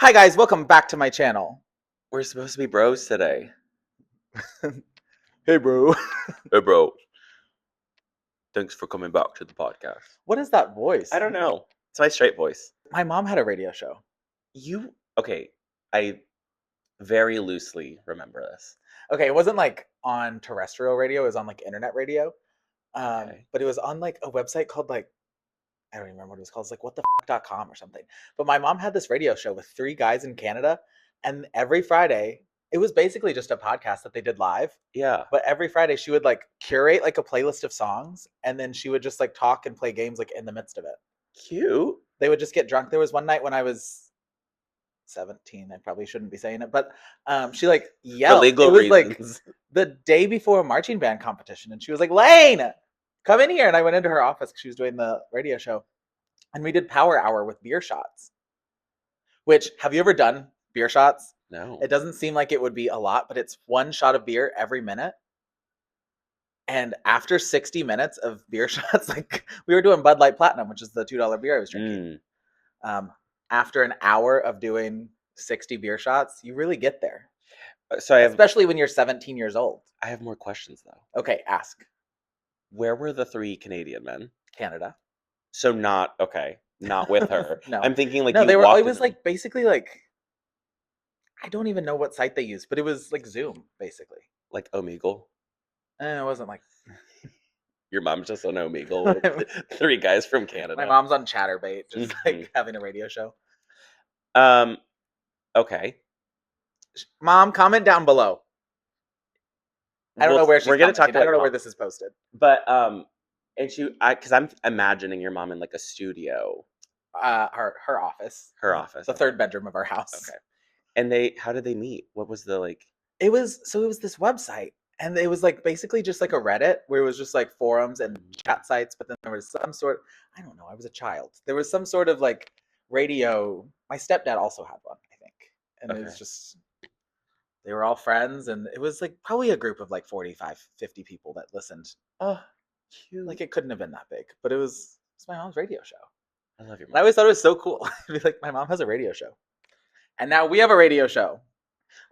Hi guys, welcome back to my channel. We're supposed to be bros today. Hey bro. Hey, bro. Thanks for coming back to the podcast. What is that voice? I don't know. It's my straight voice. My mom had a radio show. Okay, I very loosely remember this. Okay, it wasn't like on terrestrial radio, it was on like internet radio. Okay. But it was on like a website called like, I don't even remember what it was called. It's like whatthefuck.com or something. But my mom had this radio show with 3 guys in Canada, and every Friday, it was basically just a podcast that they did live. Yeah. But every Friday she would like curate like a playlist of songs, and then she would just like talk and play games like in the midst of it. Cute. They would just get drunk. There was one night when I was 17. I probably shouldn't be saying it, but she like yelled. For legal it was reasons. like the day before a marching band competition, and she was like, "Lane, come in here." And I went into her office because she was doing the radio show, and we did power hour with beer shots. Which, have you ever done beer shots? No. It doesn't seem like it would be a lot, but it's 1 shot of beer every minute. And after 60 minutes of beer shots, like we were doing Bud Light Platinum, which is the $2 beer I was drinking. After an hour of doing 60 beer shots, you really get there. So especially when you're 17 years old. I have more questions though. Okay, ask. Where were the 3 Canadian men? Canada. So not with her. No. I'm thinking like no, you they were. walked It was in- like basically like I don't even know what site they used, but it was like Zoom basically. like Omegle. It wasn't like Your mom's just on Omegle with 3 guys from Canada. my mom's on Chatterbait, just Mhm. like having a radio show. Okay. Mom, comment down below. I don't know where she's We're gonna talk commenting. I don't know about where this is posted. But and because I'm imagining your mom in like a studio, Her office. her office, The 3rd bedroom of our house. Okay. And how did they meet? What was the like? It was this website, and it was like basically just like a Reddit where it was just like forums and chat sites, but then there was some sort, I don't know, I was a child. There was some sort of like radio. My stepdad also had one, I think. And it was Okay. just, they were all friends, and it was like probably a group of like 45, 50 people that listened. Oh, cute. Like it couldn't have been that big, but it was my mom's radio show. I love your And I mom. always thought it was so cool. Be like, my mom has a radio show. And now we have a radio show.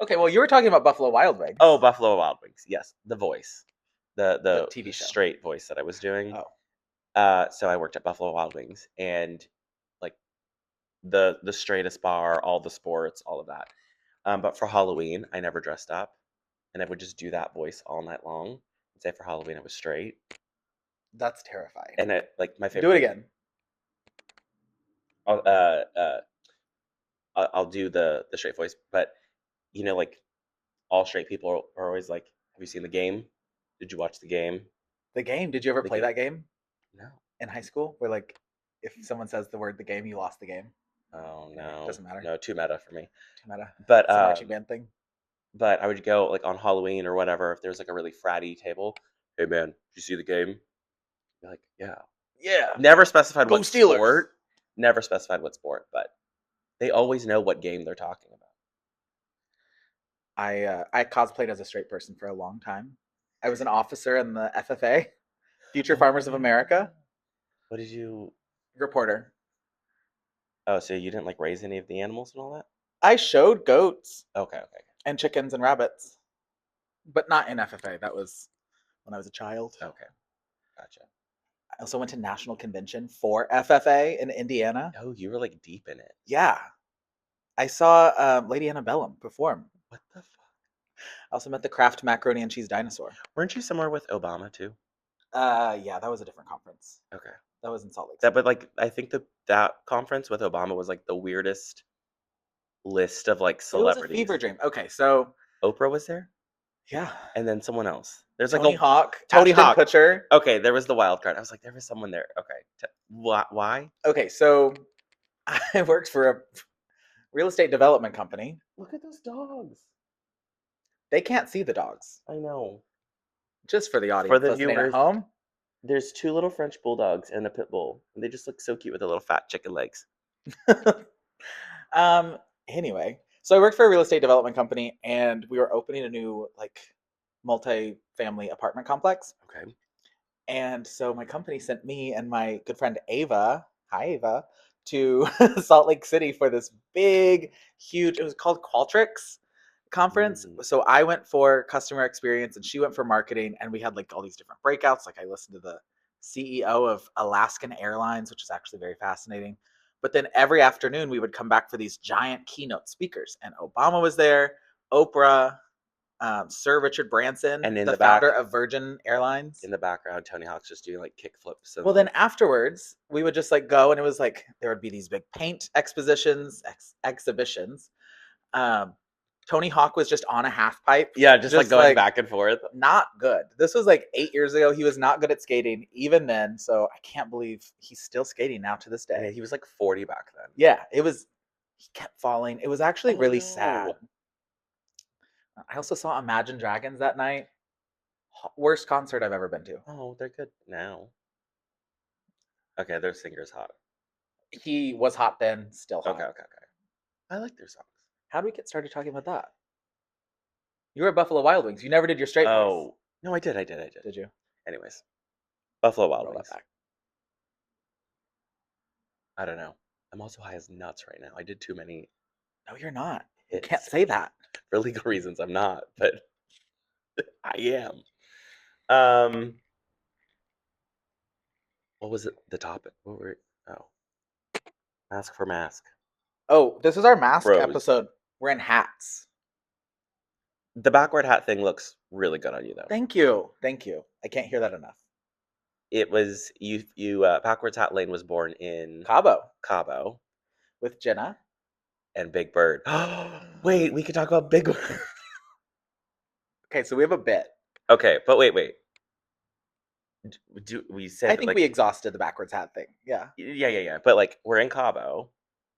Okay, well, you were talking about Buffalo Wild Wings. Oh, Buffalo Wild Wings. Yes, the voice, the TV show. straight voice that I was doing. Oh. So I worked at Buffalo Wild Wings, and like the straightest bar, all the sports, all of that. But for Halloween, I never dressed up, and I would just do that voice all night long. And say for Halloween, I was straight. That's terrifying. And it like my favorite. Do it again. I'll do the straight voice, but like all straight people are always like, "Have you seen the game? Did you watch the game?" The game. Did you ever The play game. that game No. in high school? Where like, if someone says the word "the game," you lost the game. Oh no. Doesn't matter. No, too meta for me. Too meta. But It's a marching band thing. But I would go like on Halloween or whatever if there's like a really fratty table. Hey man, did you see the game? Be like, yeah. Yeah. Never specified Go what Steelers. sport. Never specified what sport, but they always know what game they're talking about. I cosplayed as a straight person for a long time. I was an officer in the FFA, Future Farmers of America. What did you? Reporter. Oh, so you didn't like raise any of the animals and all that? I showed goats Okay. and chickens and rabbits, but not in FFA. That was when I was a child. Okay. Gotcha. I also went to national convention for FFA in Indiana. Oh, you were like deep in it. Yeah. I saw Lady Antebellum perform. What the fuck? I also met the Kraft macaroni and cheese dinosaur. Weren't you somewhere with Obama too? Yeah, that was a different conference. Okay. That was in Salt Lake That, City. but like I think that conference with Obama was like the weirdest list of like It was a celebrities. fever dream. Okay, so Oprah was there, yeah, and then someone else. There's Tony like Hawk, Tony Ashton Hawk. Kutcher. Okay, there was the wild card. I was like, there was someone there. Okay, why? Okay, so I worked for a real estate development company. Look at those dogs. They can't see the dogs. I know. Just for the audience the listening viewers. at home. There's 2 little French bulldogs and a pit bull, and they just look so cute with their little fat chicken legs. Anyway, so I worked for a real estate development company, and we were opening a new like multi-family apartment complex. Okay. And so my company sent me and my good friend Ava, hi Ava, to Salt Lake City for this big, huge, it was called Qualtrics conference. Mm. So I went for customer experience and she went for marketing, and we had like all these different breakouts. Like I listened to the CEO of Alaskan Airlines, which is actually very fascinating. But then every afternoon we would come back for these giant keynote speakers, and Obama was there, Oprah, Sir Richard Branson, And in the the back, founder of Virgin Airlines. in the background, Tony Hawk's just doing like kick flips. And Well, then afterwards, we would just like go, and it was like there would be these big paint exhibitions. Um, Tony Hawk was just on a half pipe, yeah, just like just going like back and forth. not good. This was like 8 years ago. He was not good at skating even then. So I can't believe he's still skating now to this I mean, day. he was like 40 back then. Yeah, it was. He kept falling. It was actually Oh, really no. sad. I also saw Imagine Dragons that night. Worst concert I've ever been to. Oh, they're good now. Okay, their singer's hot. He was hot then, still hot. Okay. I like their songs. How do we get started talking about that? You were at Buffalo Wild Wings. You never did your straight voice. Oh, no, I did. Did you? Anyways, Buffalo Wild Roll that Wings. back. I don't know. I'm also high as nuts right now. I did too many No, you're not. You hits. can't say that. For legal reasons, I'm not, but I am. What was it? The topic? What were? Oh, Mask for Mask. Oh, this is our Masc Bros. episode. We're in hats. The backward hat thing looks really good on you, though. Thank you. Thank you. I can't hear that enough. It was you. Backwards Hat Lane was born in Cabo with Jenna. and Big Bird. Wait, we could talk about Big Bird. Okay, so we have a bit. Okay, but wait. Do we said? I think like, we exhausted the backwards hat thing. Yeah. Yeah. But like, we're in Cabo,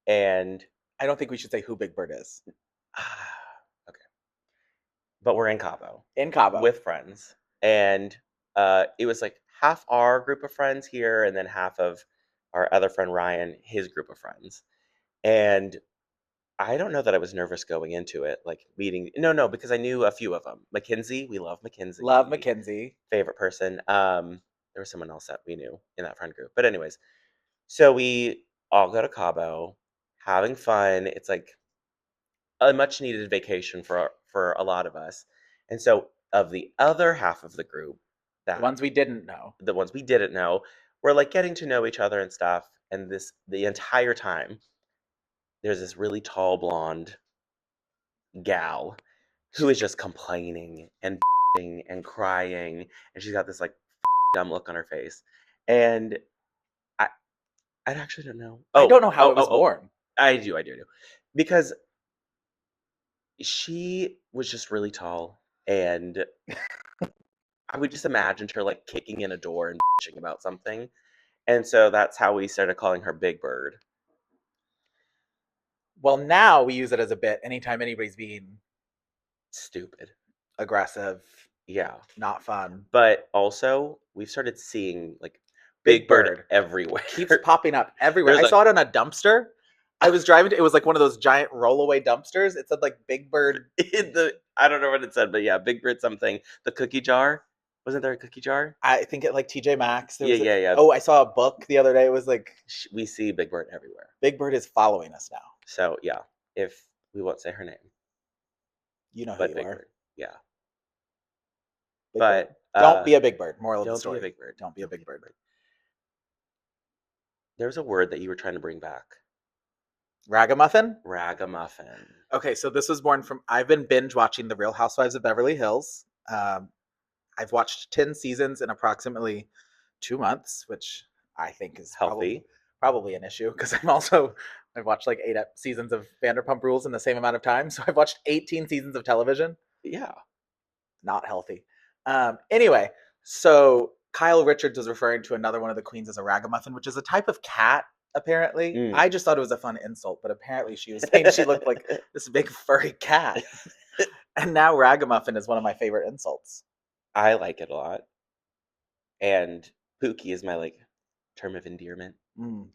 and I don't think we should say who Big Bird is. okay, but we're in Cabo In Cabo. with friends, and it was like half our group of friends here, and then half of our other friend Ryan, his group of friends, and I don't know that I was nervous going into it, like meeting. No, because I knew a few of them. Mackenzie, we love Mackenzie. Love Mackenzie. Favorite person. There was someone else that we knew in that friend group. But anyways, so we all go to Cabo, having fun. It's like a much needed vacation for a lot of us. And so of the other half of the group, The ones we didn't know. the ones we didn't know, we're like getting to know each other and stuff. And the entire time, there's this really tall blonde gal who is just complaining and and crying, and she's got this like dumb look on her face. And I I actually don't know. I don't know how it was born. I do. Because she was just really tall, and I would just imagined her like kicking in a door and bitching about something. And so that's how we started calling her Big Bird. Well, now we use it as a bit anytime anybody's being Stupid. aggressive, Yeah. not fun. But also, we've started seeing like Big Big Bird Bird. everywhere. Keeps popping up everywhere. There's I saw it on a dumpster. I was driving to, it was like one of those giant rollaway dumpsters. It said like Big Bird. I don't know what it said, but yeah, Big Bird something. The cookie jar. Wasn't there a cookie jar? I think it like TJ Maxx. There was Yeah. Oh, I saw a book the other day. It was like We see Big Bird everywhere. Big Bird is following us now. So yeah, if we won't say her name, You know who but you Big are. Bird, yeah. Big But Bird. Don't be a Big Bird. Moral of the don't story. be a Big Bird. Don't be a Big Bird. There's a word that you were trying to bring back. Ragamuffin? Ragamuffin. Okay, so this was born from, I've been binge watching The Real Housewives of Beverly Hills. I've watched 10 seasons in approximately 2 months, which I think is Healthy. probably an issue because I've watched like 8 seasons of Vanderpump Rules in the same amount of time. So I've watched 18 seasons of television. Yeah. Not healthy. Anyway, so Kyle Richards was referring to another one of the queens as a ragamuffin, which is a type of cat, apparently. Mm. I just thought it was a fun insult, but apparently she was saying she looked like this big furry cat. And now ragamuffin is one of my favorite insults. I like it a lot. And Pookie is my like term of endearment.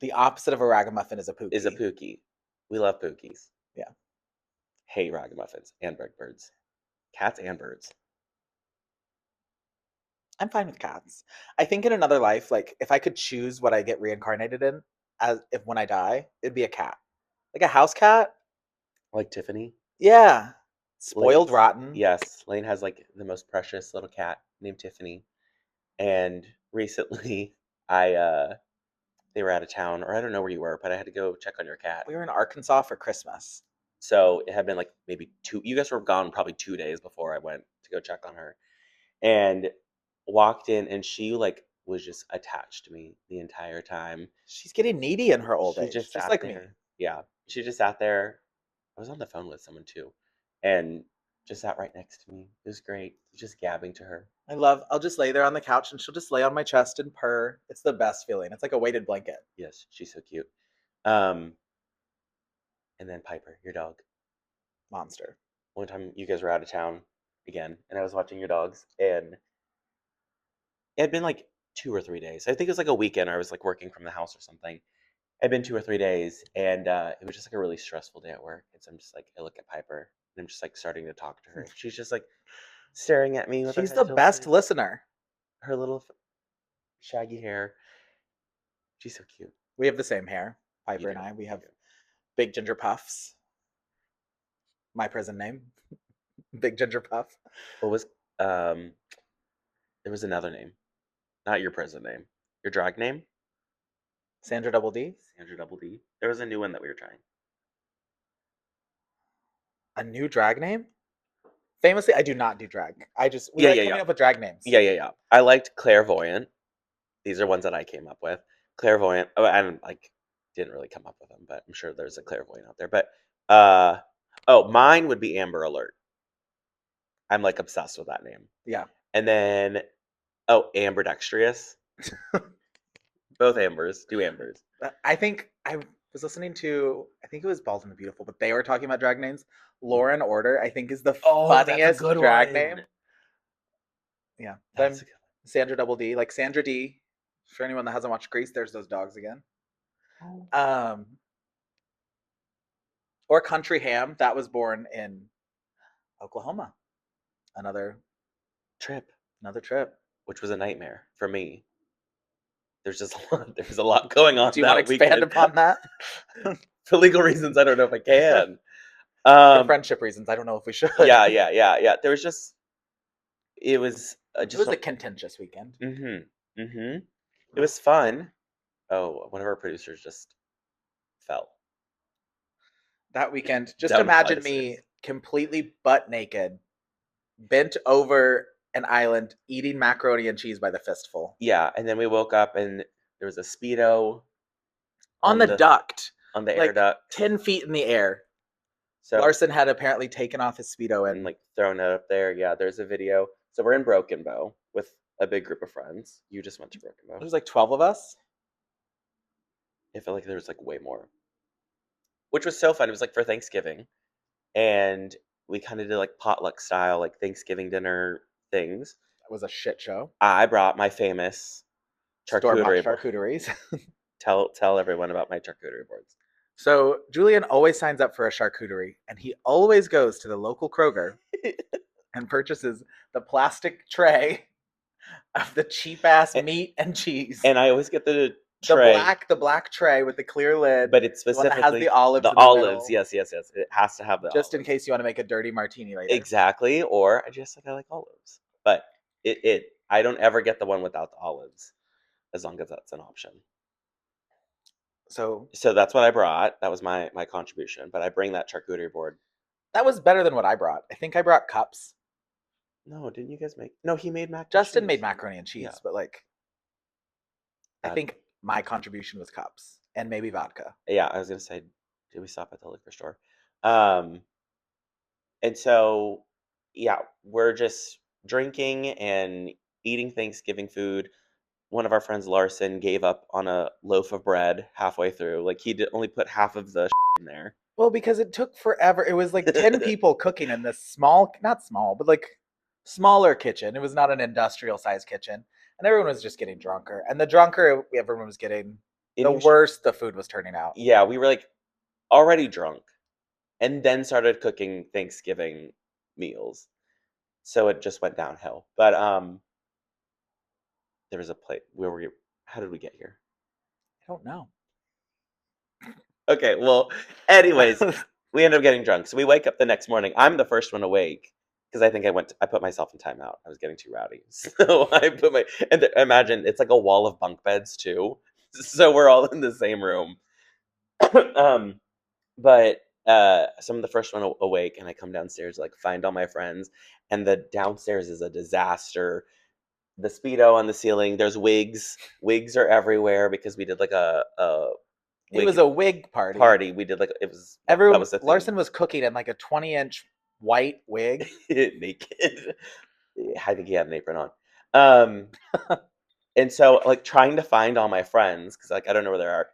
The opposite of a ragamuffin is a pookie. Is a Pookie. We love Pookies. Yeah. Hate ragamuffins and Big Birds. Cats and birds. I'm fine with cats. I think in another life, like if I could choose what I get reincarnated in, as if when I die, it'd be a cat. Like a house cat. Like Tiffany. Yeah. Spoiled Lane's, rotten. yes, Lane has like the most precious little cat named Tiffany. And recently, I they were out of town, or I don't know where you were, but I had to go check on your cat. We were in Arkansas for Christmas. So it had been like maybe two. You guys were gone probably 2 days before I went to go check on her, and walked in, and she like was just attached to me the entire time. She's getting needy in her old She age, just just sat like me. there. Yeah, she just sat there. I was on the phone with someone too, and just sat right next to me. It was great. Just gabbing to her. I'll just lay there on the couch and she'll just lay on my chest and purr. It's the best feeling. It's like a weighted blanket. Yes, she's so cute. Um, and then Piper, your dog. Monster. One time you guys were out of town again, and I was watching your dogs, and it had been like 2 or 3 days. I think it was like a weekend. Or I was like working from the house or something. It had been 2 or 3 days, and it was just like a really stressful day at work. And so I'm just like, I look at Piper, and I'm just like starting to talk to her. She's just like staring at me with her She's head the best tilted, listener. her little shaggy hair. She's so cute. We have the same hair, You Piper do. and I. We You have do. big ginger puffs. My prison name, Big Ginger Puff. What was um? There was another name, not your present name. Your drag name, Sandra Double D. Sandra Double D. There was a new one that we were trying. A new drag name? Famously, I do not do drag. We Yeah, like yeah, coming yeah. up with drag names. Yeah, yeah, yeah. I liked clairvoyant. These are ones that I came up with. Clairvoyant. Oh, I didn't like didn't really come up with them, but I'm sure there's a clairvoyant out there. But oh, mine would be Amber Alert. I'm like obsessed with that name. Yeah. And then Ambidextrous. Both Ambers. Two Ambers. I think I was listening to, I think it was Bald and the Beautiful, but they were talking about drag names. Lauren Order, I think, is the Oh, that's a funniest good drag one. name. Yeah. That's Then a good Sandra Double D, like Sandra D. For anyone that hasn't watched Grease, there's those dogs again. one. Or Country Ham, that was born in Oklahoma. Another Trip, another trip. which was a nightmare for me. There's a lot going on Do you want to that expand weekend. upon that? For legal reasons, I don't know if I can. For friendship reasons, I don't know if we should. Yeah. There was just it was It just was a contentious weekend. It was fun. Oh, one of our producers just fell That weekend, just down a flight imagine of me stairs. completely butt naked, bent over an island, eating macaroni and cheese by the fistful. Yeah, and then we woke up and there was a Speedo On the duct, on the air like duct. 10 feet in the air. So Larson had apparently taken off his Speedo and and like thrown it up there. Yeah, there's a video. So we're in Broken Bow with a big group of friends. You just went to Broken Bow. there's like 12 of us. I felt like there was like way more, which was so fun. It was like for Thanksgiving, and we kind of did like potluck style, like Thanksgiving dinner things. It was a shit show. I brought my famous Store-bought charcuterie board. charcuteries. Tell everyone about my charcuterie boards. So Julian always signs up for a charcuterie, and he always goes to the local Kroger and purchases the plastic tray of the cheap ass meat and cheese. And I always get the tray, the black tray with the clear lid, but it's the one specifically that has the olives. The in the olives, middle, yes. It has to have the just in olives. case you want to make a dirty martini later. Exactly, or I like olives, but I don't ever get the one without the olives, as long as that's an option. So that's what I brought. That was my contribution, but I bring that charcuterie board. that was better than what I brought. I think I brought cups. No, didn't you guys make? No, he made mac. Justin made macaroni and cheese, Yeah. but like, I think my contribution was cups and maybe vodka. Yeah, I was gonna say, did we stop at the liquor store? And so, yeah, we're just drinking and eating Thanksgiving food. One of our friends, Larson, gave up on a loaf of bread halfway through. Like he did only put half of the in there. Well, because it took forever. It was like 10 people cooking in this small, not small, but like smaller kitchen. It was not an industrial sized kitchen. And everyone was just getting drunker. And the drunker everyone was getting, the worse the food was turning out. Yeah, we were like already drunk and then started cooking Thanksgiving meals. So it just went downhill. But there was a place how did we get here? I don't know. Okay, well, anyways, we end up getting drunk. So we wake up the next morning. I'm the first one awake because I think I put myself in timeout. I was getting too rowdy. So I put imagine it's like a wall of bunk beds too. So we're all in the same room. um, but so I'm the first one awake, and I come downstairs, like find all my friends, and the downstairs is a disaster. The Speedo on the ceiling. There's wigs. Wigs are everywhere because we did like a It wig was a wig party. We did like it was that Everyone, was the theme. Larson was cooking in like a 20-inch white wig. Naked. I think he had an apron on. Um, and so like trying to find all my friends because like I don't know where they are.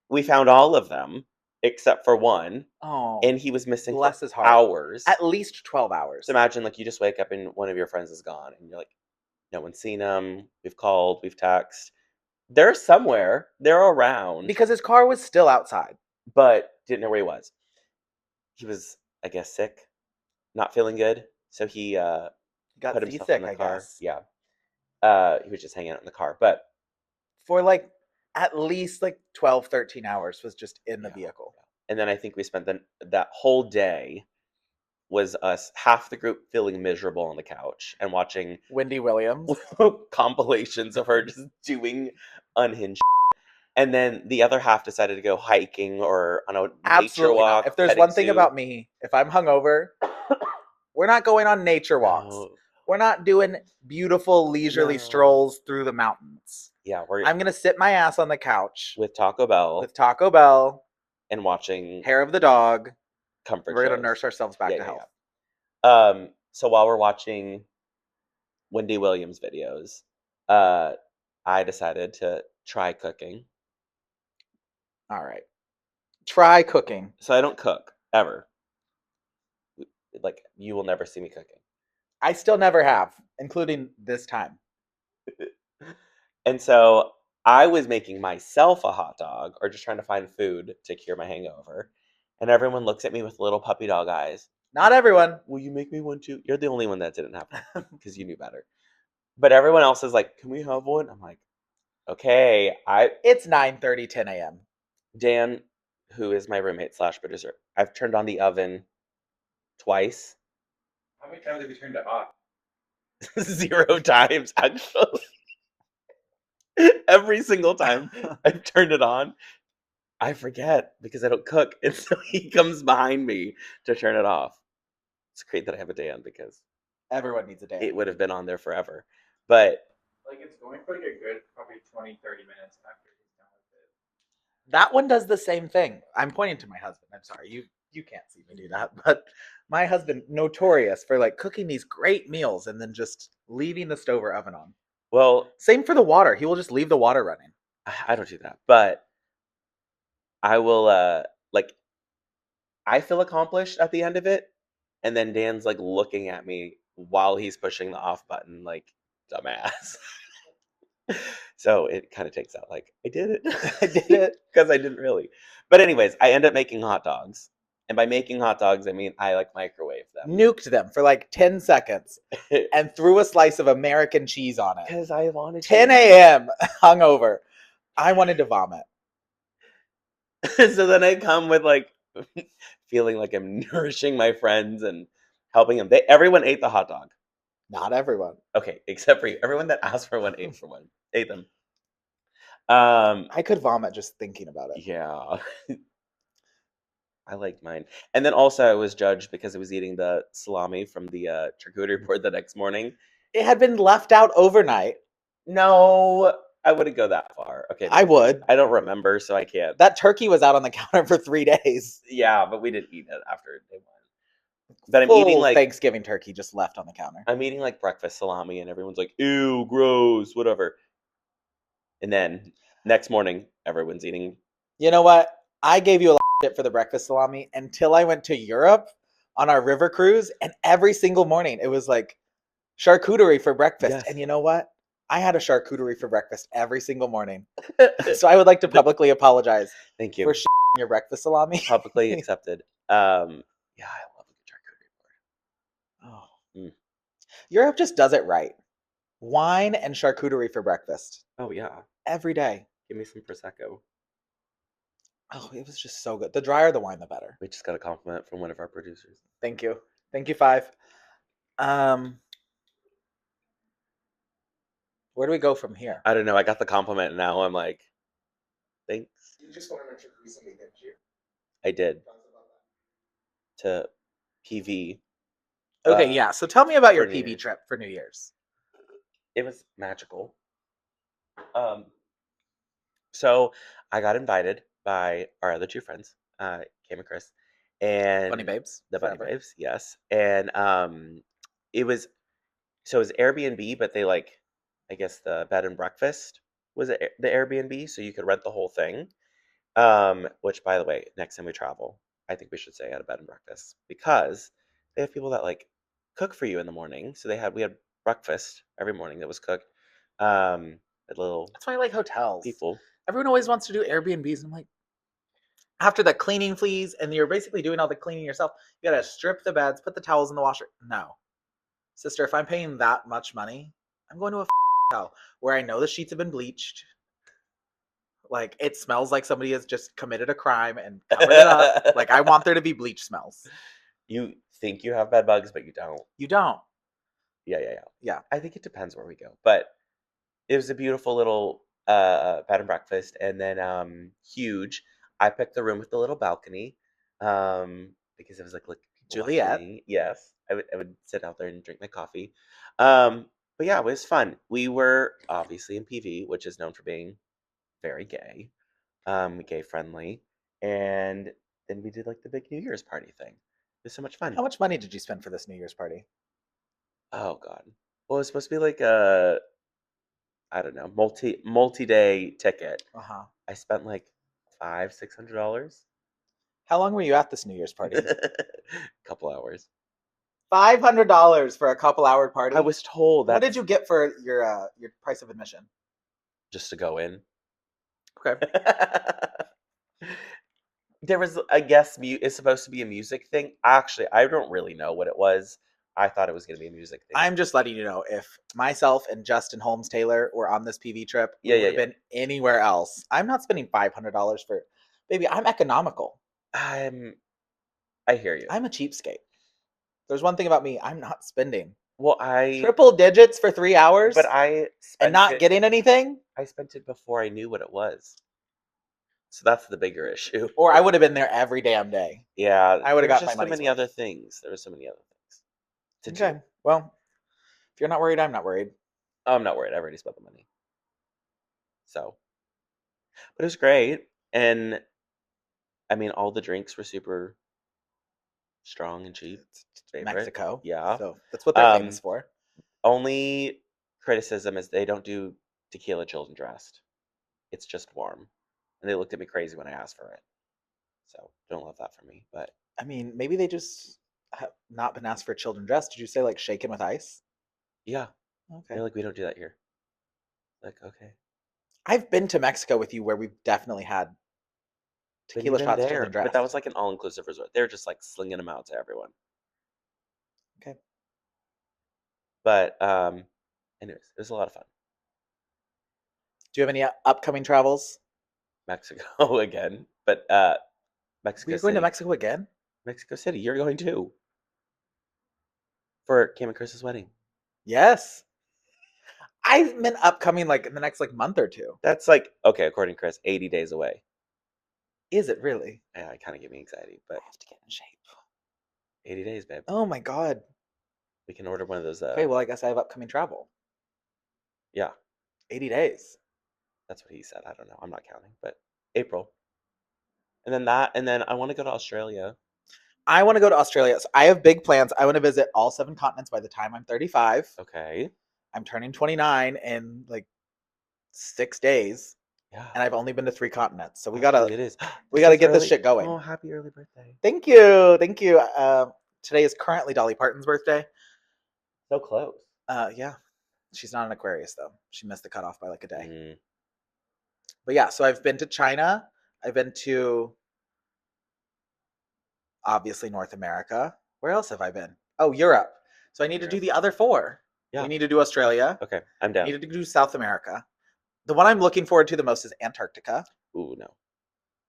We found all of them except for one, Oh, and he was missing bless for his heart. hours. At least 12 hours. So imagine like you just wake up and one of your friends is gone, and you're like, no one's seen him. We've called, we've texted. They're somewhere. They're around. Because his car was still outside. But didn't know where he was. He was, I guess, sick, not feeling good. So he Got put himself seasick, in the I car. guess. Yeah. He was just hanging out in the car. But For like at least like 12, 13 hours was just in the vehicle. And then I think we spent that whole day was us, half the group feeling miserable on the couch and watching Wendy Williams. compilations of her just doing unhinged and then the other half decided to go hiking or on a nature Absolutely walk. not. If there's petting one thing zoo. about me, if I'm hungover, we're not going on nature walks. No. We're not doing beautiful leisurely strolls through the mountains. Yeah, I'm gonna sit my ass on the couch with Taco Bell and watching Hair of the Dog. comfort We're gonna shows. nurse ourselves back to health. So while we're watching Wendy Williams videos, I decided to try cooking. All right. Try cooking. So I don't cook ever. Like you will never see me cooking. I still never have, including this time. And so I was making myself a hot dog or just trying to find food to cure my hangover. And everyone looks at me with little puppy dog eyes. Not everyone. Will you make me one too? You're the only one that didn't have one because you knew better. But everyone else is like, can we have one? I'm like, okay. It's 9:30, 10 a.m. Dan, who is my roommate / producer, I've turned on the oven twice. How many times have you turned it off? 0 times, actually. Every single time I've turned it on, I forget because I don't cook. And so he comes behind me to turn it off. It's great that I have a Dan because Everyone needs a day. it would have been on there forever. But Like it's going for like a good probably 20, 30 minutes after he's done with it. That one does the same thing. I'm pointing to my husband. I'm sorry, you can't see me do that, but my husband notorious for like cooking these great meals and then just leaving the stove or oven on. well, Same for the water. He will just leave the water running. I don't do that. But I will like I feel accomplished at the end of it. And then Dan's like looking at me while he's pushing the off button, like dumbass. So it kind of takes out like I did it. I did it. Because I didn't really. But anyways, I end up making hot dogs. And by making hot dogs, I mean I like microwave them. Nuked them for like 10 seconds and threw a slice of American cheese on it. Because I wanted 10 a.m. hungover. I wanted to vomit. So then I come with like feeling like I'm nourishing my friends and helping them. Everyone ate the hot dog. Not everyone. Okay, except for you. Everyone that asked for one ate them. I could vomit just thinking about it. Yeah. I liked mine. And then also I was judged because I was eating the salami from the charcuterie board the next morning. It had been left out overnight. No, I wouldn't go that far. Okay. I would. I don't remember, so I can't. That turkey was out on the counter for 3 days. Yeah, but we didn't eat it after day one. But I'm Full eating like Thanksgiving turkey just left on the counter. I'm eating like breakfast salami, and everyone's like, "Ew, gross," whatever. And then next morning, everyone's eating. You know what? I gave you a lot of shit for the breakfast salami until I went to Europe on our river cruise, and every single morning it was like charcuterie for breakfast. Yes. And you know what? I had a charcuterie for breakfast every single morning. So I would like to publicly apologize Thank you. for your breakfast salami. Publicly accepted. Yeah, I love a charcuterie board. Oh. Mm. Europe just does it right. Wine and charcuterie for breakfast Oh yeah, every day. give me some prosecco. Oh, it was just so good. The drier the wine, the better. We just got a compliment from one of our producers. Thank you. Thank you, Five. Where do we go from here? I don't know. I got the compliment, and now I'm like, thanks. You just want to mention recently, didn't you? I did Tell us about that. to PV. Okay, yeah. So tell me about your for New PV Year's. trip for New Year's. It was magical. So I got invited by our other two friends, Cam and Chris, and Bunny Babes. the Bunny forever. Babes, yes. And it was Airbnb, but they like, I guess the bed and breakfast was the Airbnb, so you could rent the whole thing. Which, by the way, next time we travel, I think we should stay at a bed and breakfast because they have people that like cook for you in the morning. So we had breakfast every morning that was cooked. At little That's why I like hotels. people. Everyone always wants to do Airbnbs. And I'm like, after the cleaning fleas, and you're basically doing all the cleaning yourself, you gotta strip the beds, put the towels in the washer. No. Sister, if I'm paying that much money, I'm going to a hotel where I know the sheets have been bleached. Like, it smells like somebody has just committed a crime and covered it up. Like, I want there to be bleach smells. You think you have bed bugs, but you don't. You don't. Yeah. I think it depends where we go, but it was a beautiful little bed and breakfast, and then huge. I picked the room with the little balcony because it was like people Juliet. watching. Yes, I would sit out there and drink my coffee. But yeah, it was fun. We were obviously in PV, which is known for being very gay, gay friendly, and then we did like the big New Year's party thing. It was so much fun. How much money did you spend for this New Year's party? Oh God. Well, it's supposed to be like I don't know, multi-day ticket. Uh-huh. I spent like $500-$600. How long were you at this New Year's party? Couple hours. $500 for a couple-hour party? I was told that. What did you get for your price of admission? Just to go in? Okay. There was, I guess, it's supposed to be a music thing. Actually, I don't really know what it was. I thought it was going to be a music thing. I'm just letting you know, if myself and Justin Holmes Taylor were on this PV trip, we would have been anywhere else. I'm not spending $500 for, baby, I'm economical. I hear you. I'm a cheapskate. There's one thing about me, I'm not spending. Well, triple digits for 3 hours, but I spent and not getting anything. I spent it before I knew what it was, so that's the bigger issue. Or I would have been there every damn day. Yeah, I would have got my so money's many worth. other things. There were so many other things to Okay, do. well, if you're not worried, I'm not worried. I'm not worried. I already spent the money. So, but it was great, and I mean, all the drinks were super strong and cheap. Favorite. Mexico, yeah. So that's what they're famous for. Only criticism is they don't do tequila chilled and dressed. It's just warm, and they looked at me crazy when I asked for it. So don't love that for me, but I mean, maybe they just have not been asked for chilled and dressed. Did you say like shaken with ice? yeah. Okay. They're like, we don't do that here. Like, okay. I've been to Mexico with you where we've definitely had tequila shots chilled and dressed. But that was like an all-inclusive resort. They were just like slinging them out to everyone. Okay. But anyways, it was a lot of fun. Do you have any upcoming travels? Mexico again, but Mexico You're City. going to Mexico again? Mexico City. You're going too. For Cam and Chris's wedding. Yes. I've been upcoming like in the next like month or two. That's like, okay, according to Chris, 80 days away. Is it really? Yeah, it kind of gave me anxiety, but I have to get in shape. 80 days, babe. Oh my God. We can order one of those. Okay, well, I guess I have upcoming travel. Yeah. 80 days. That's what he said. I don't know. I'm not counting, but April. And then I want to go to Australia. I want to go to Australia. So I have big plans. I want to visit all 7 continents by the time I'm 35. Okay. I'm turning 29 in like 6 days. Yeah. And I've only been to 3 continents. So we It is. We gotta get this shit going. Oh, happy early birthday. Thank you. Thank you. Today is currently Dolly Parton's birthday. So close. Yeah. She's not an Aquarius though. She missed the cutoff by like a day. Mm. But yeah, so I've been to China. I've been to obviously North America. Where else have I been? Oh, Europe. So I need to do the other 4. Yeah. We need to do Australia. Okay, I'm down. I need to do South America. The one I'm looking forward to the most is Antarctica. Ooh, no.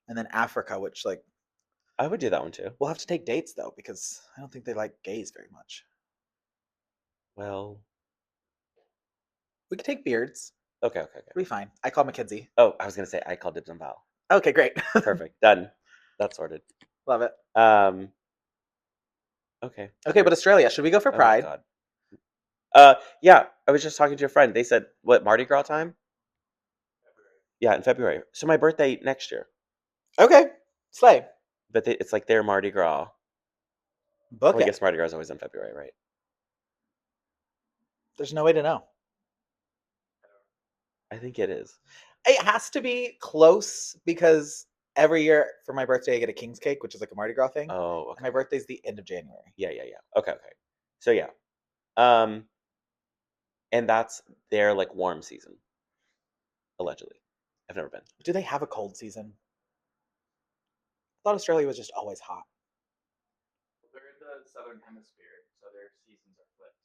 and then Africa, which like I would do that one too. we'll have to take dates though because I don't think they like gays very much. Well, We could take beards. okay. It'll be fine. I call Mackenzie. Oh, I was gonna say I call dibs on Val. Okay, great. Perfect. Done. That's sorted. Love it. Okay. Okay, but Australia, should we go for Oh my Pride? God. Yeah, I was just talking to a friend. They said, what, Mardi Gras time? Yeah, in February. So my birthday next year. Okay, slay. But it's like their Mardi Gras. Book Well, I it. guess Mardi Gras is always in February, right? There's no way to know. I think it is. It has to be close because every year for my birthday I get a king's cake, which is like a Mardi Gras thing. Oh, And okay. my birthday's the end of January. Yeah. Okay. So yeah. And that's their like warm season. Allegedly. I've never been. Do they have a cold season? I thought Australia was just always hot. They're in the southern hemisphere, so their seasons are flipped.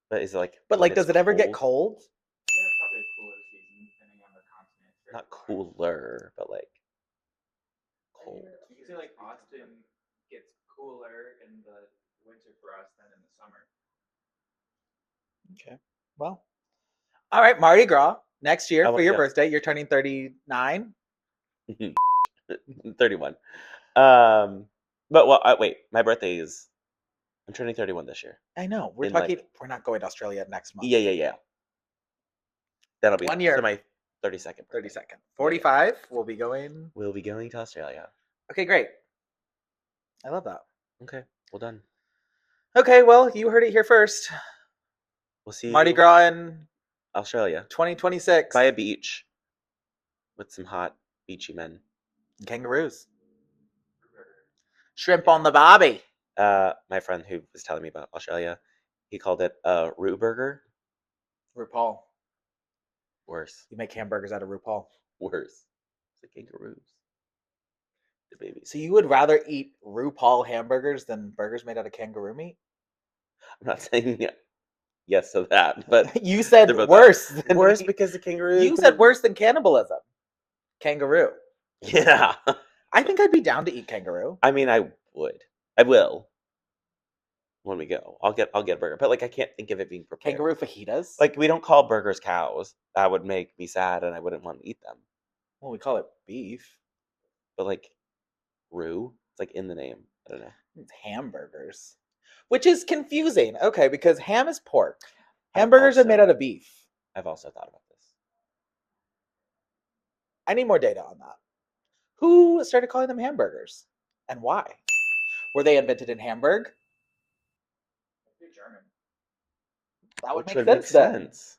But is it like But when like, does it's it ever get cold? Yeah, probably a cooler season depending on the continent. Very Not warm. cooler, but like cold. Usually, like Austin gets cooler in the winter for us than in the summer. Okay. Well, all right, Mardi Gras next year Oh, for your yeah. birthday. You're turning 39. 31. But well, wait, my birthday is. I'm turning 31 this year. I know. We're In, like- talking. We're not going to Australia next month. Yeah. That'll be 1 year. So my 32nd. 32nd. 45. We'll be going. We'll be going to Australia. Okay, great. I love that. Okay, well done. Okay, well, you heard it here first. We'll see Mardi you Gras in Australia 2026. by a beach with some hot beachy men. Kangaroos. Shrimp on the bobby. My friend who was telling me about Australia, he called it a roux burger. RuPaul. Worse. You make hamburgers out of RuPaul. Worse. The kangaroos. The babies. So you would rather eat RuPaul hamburgers than burgers made out of kangaroo meat? I'm not saying yes to that, but You said they're both worse. Than worse because the kangaroo. you said worse than cannibalism. Kangaroo. Yeah. I think I'd be down to eat kangaroo. I mean, I would. I will. When we go, I'll get a burger, but like I can't think of it being prepared. Kangaroo fajitas. Like we don't call burgers cows. That would make me sad, and I wouldn't want to eat them. well, we call it beef. But like roux, it's like in the name. I don't know. It's hamburgers, which is confusing. Okay, because ham is pork. I've Hamburgers are made also- out of beef. I've also thought about this. I need more data on that. Who started calling them hamburgers, and why? Were they invented in Hamburg? They're German. That would Which make sense then. sense.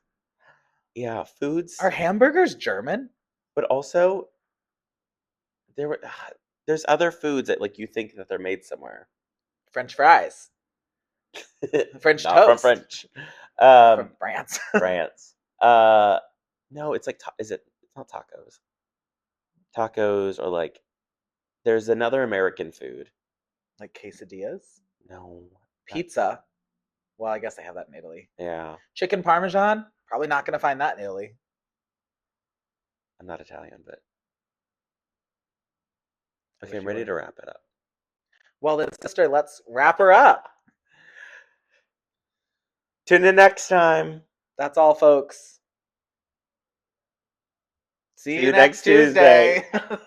Yeah, foods. Are hamburgers German? But also, there's other foods that like you think that they're made somewhere. French fries. French Not from toast. French. From France. France. No, it's like it's not tacos. Tacos or like there's another American food. Like quesadillas? No. Pizza. Well, I guess they have that in Italy. Yeah. Chicken parmesan? Probably not going to find that in Italy. I'm not Italian, but I okay, wish I'm you ready were. to wrap it up. Well, then, sister, let's wrap her up. Tune in next time. That's all, folks. See See you you next next Tuesday. Tuesday.